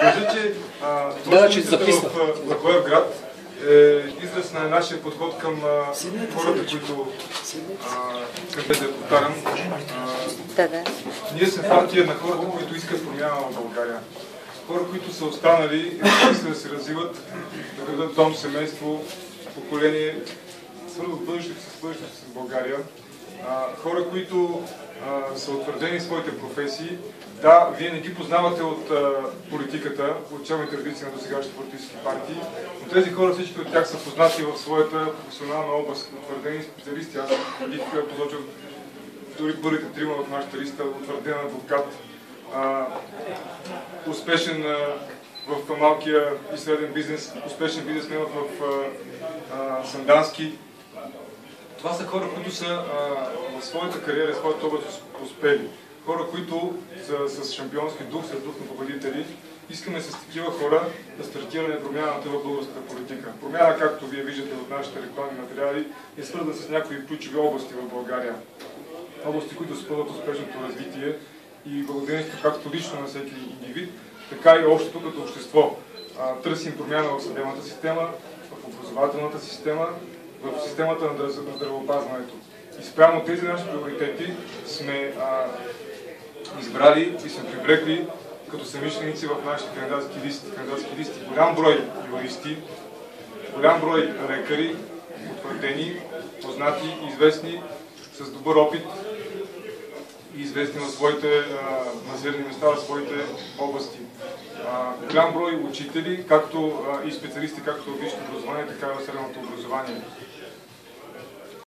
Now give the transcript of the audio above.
кажа, че творчеството в Благоевград е израз на нашия подход към хората, които да повтарям. Ние сме партия на хората, които искат промяна в България. Хора, които са останали и искат да се развиват, да градат дом, семейство, поколение, свързват бъдещето с България. Хора, които са утвърдени в своите професии. Да, вие не ги познавате от политиката, от челните традиции на досегашните политически партии, но тези хора, всички от тях са познати в своята професионална област, утвърдени специалисти. Аз бих посочил дори първите трима в нашата листа, утвърден адвокат, успешен в малкия и среден бизнес, успешен бизнесмен в Сандански. Това са хора, които са в своята кариера, в своята област успели. Хора, които са с шампионски дух, с дух на победители. Искаме с такива хора да стартираме промяната в българската политика. Промяна, както вие виждате в нашите рекламни материали, е свързана с някои ключови области в България. Области, които спъват успешното развитие и благоденствието както лично на всеки индивид, така и общото като общество. Търсим промяна в съдебната система, в образователната система, в системата на здравеопазването. И спрямо тези наши приоритети сме избрали и сме привлекли като съмишленици в нашите кандидатски листи голям брой юристи, голям брой лекари, утвърдени, познати, известни, с добър опит и известни в своите населени места, в своите области. Голям брой учители, както и специалисти, както в висшето образование, така и в средното образование.